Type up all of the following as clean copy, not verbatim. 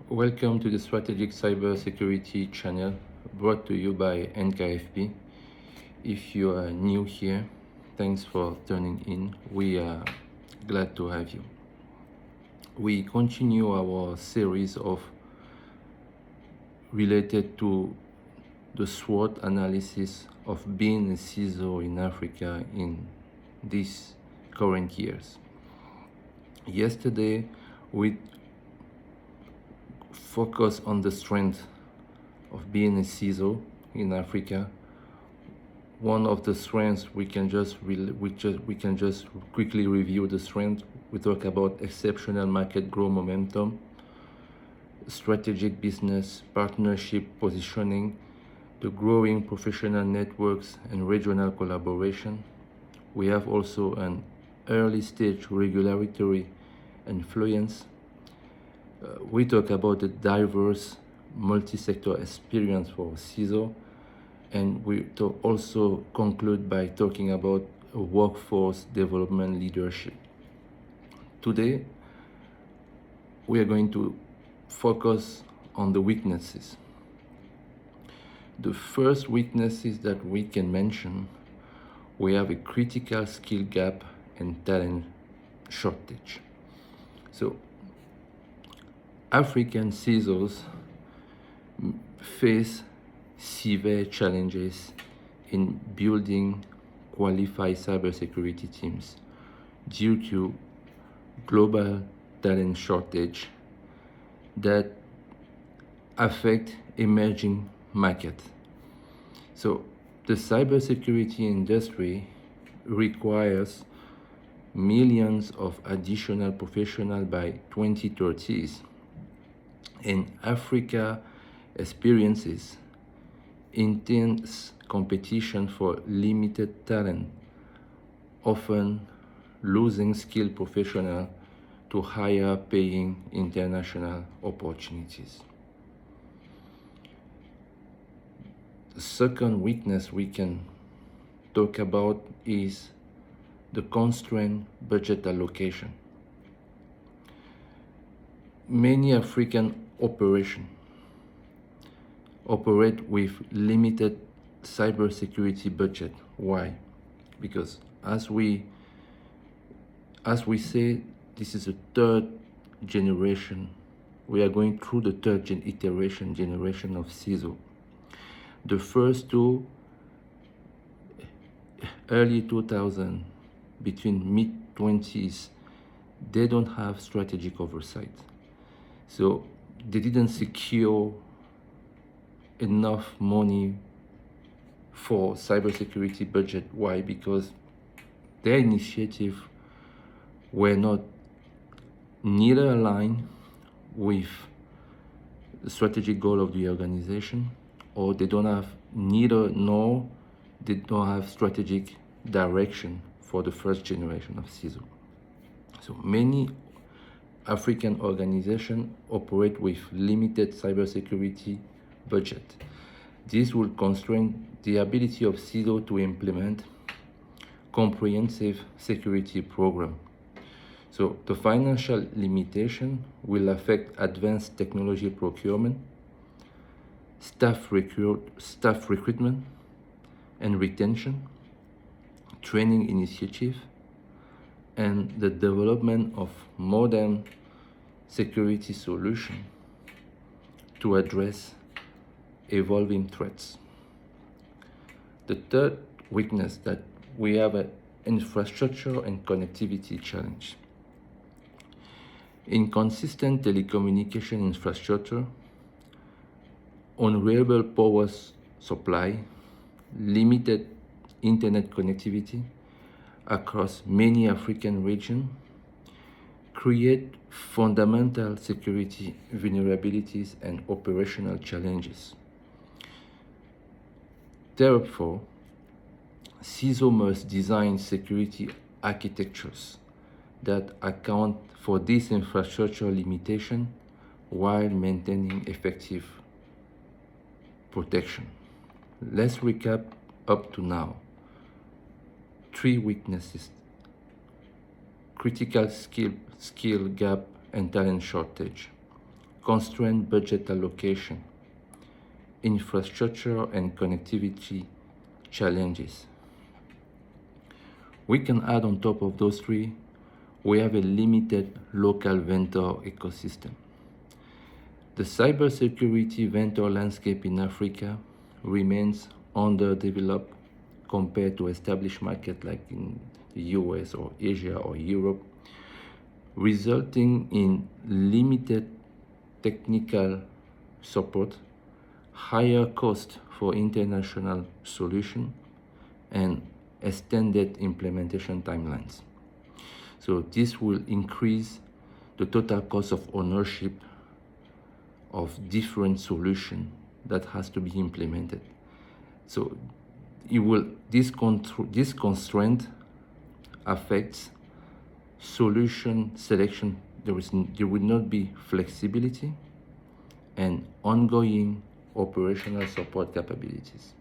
Welcome to the Strategic Cybersecurity channel brought to you by NKFP. If you are new here, thanks for turning in. We are glad to have you. We continue our series of related to the SWOT analysis of being a CISO in Africa in these current years. Yesterday, we focus on the strength of being a CISO in Africa. One of the strengths we can just quickly review the strength. We talk about exceptional market growth momentum, strategic business partnership positioning, the growing professional networks and regional collaboration. We have also an early stage regulatory influence. We talk about the diverse multi-sector experience for CISO, and we also conclude by talking about workforce development leadership. Today, we are going to focus on the weaknesses. The first weaknesses that we can mention, we have a critical skill gap and talent shortage. So African CISOs face severe challenges in building qualified cybersecurity teams due to global talent shortage that affect emerging markets. So the cybersecurity industry requires millions of additional professionals by 2030, and Africa experiences intense competition for limited talent, often losing skilled professionals to higher paying international opportunities. The second weakness we can talk about is the constrained budget allocation. Many African operations operate with limited cybersecurity budget. Why? Because as we say, this is a third generation. We are going through the third generation of CISO. The first two, early 2000, between mid-20s, they don't have strategic oversight. So they didn't secure enough money for cybersecurity budget. Why? Because their initiative were not neither aligned with the strategic goal of the organization, or they don't have strategic direction for the first generation of CISO. So many African organizations operate with limited cybersecurity budget. This will constrain the ability of CISO to implement comprehensive security program. So the financial limitation will affect advanced technology procurement, staff recruitment and retention, training initiative, and the development of modern security solutions to address evolving threats. The third weakness that we have an infrastructure and connectivity challenge. Inconsistent telecommunication infrastructure, unreliable power supply, limited internet connectivity across many African regions create fundamental security vulnerabilities and operational challenges. Therefore, CISO must design security architectures that account for this infrastructure limitation while maintaining effective protection. Let's recap up to now. 3 weaknesses: critical skill gap and talent shortage, constrained budget allocation, infrastructure and connectivity challenges. We can add on top of those three, we have a limited local vendor ecosystem. The cybersecurity vendor landscape in Africa remains underdeveloped compared to established markets like in the US or Asia or Europe, resulting in limited technical support, higher cost for international solution, and extended implementation timelines. So this will increase the total cost of ownership of different solutions that has to be implemented. So this constraint affects solution selection. There will not be flexibility and ongoing operational support capabilities.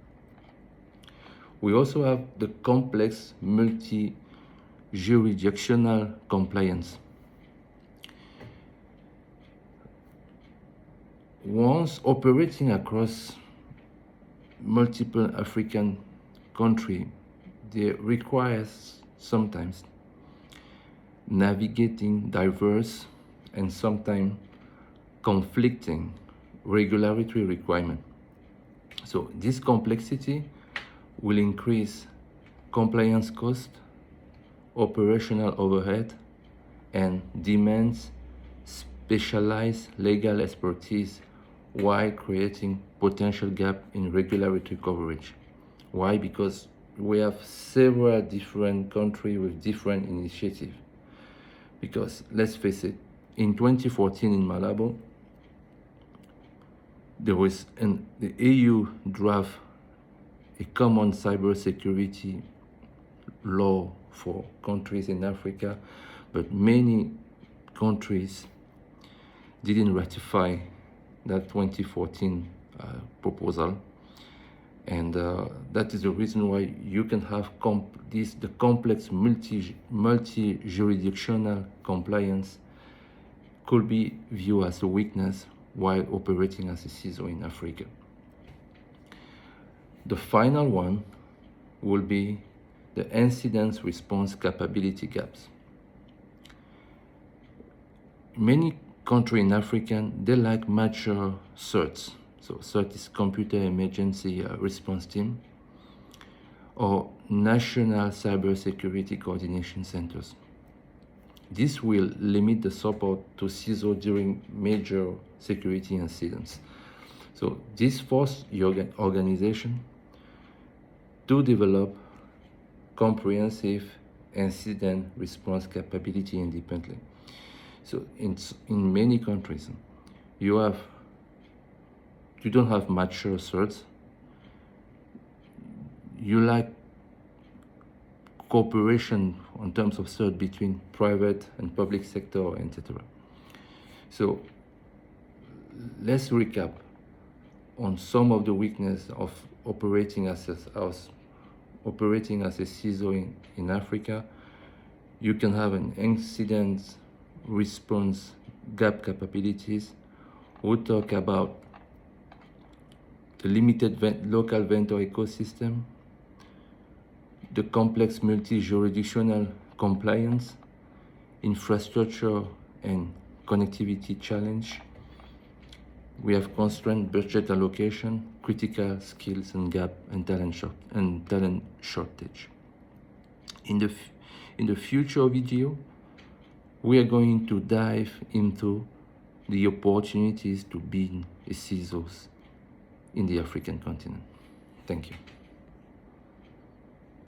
We also have the complex multi-jurisdictional compliance. Once operating across multiple African countries, they requires sometimes navigating diverse and sometimes conflicting regulatory requirements. So this complexity will increase compliance cost, operational overhead, and demands specialized legal expertise while creating potential gap in regulatory coverage. Why? Because we have several different countries with different initiatives. Because let's face it, in 2014 in Malabo, there was the EU draft a common cybersecurity law for countries in Africa, but many countries didn't ratify that 2014 proposal, and that is the reason why you can have the complex multi-jurisdictional compliance could be viewed as a weakness while operating as a CISO in Africa. The final one will be the incident response capability gaps. Many countries in Africa, they lack mature CERTs. So CERT is Computer Emergency Response Team, or National Cybersecurity Coordination Centers. This will limit the support to CISO during major security incidents. So this forces your organization to develop comprehensive incident response capability independently. So in many countries, you don't have mature certs. You lack cooperation in terms of cert between private and public sector, etc. So let's recap on some of the weaknesses of operating as a CISO in Africa. You can have an incident response gap capabilities. We'll talk about the limited local vendor ecosystem, the complex multi-jurisdictional compliance, infrastructure and connectivity challenge. We have constrained budget allocation, critical skills and gap, and talent shortage. In the future video, we are going to dive into the opportunities to be a CISOs in the African continent. Thank you.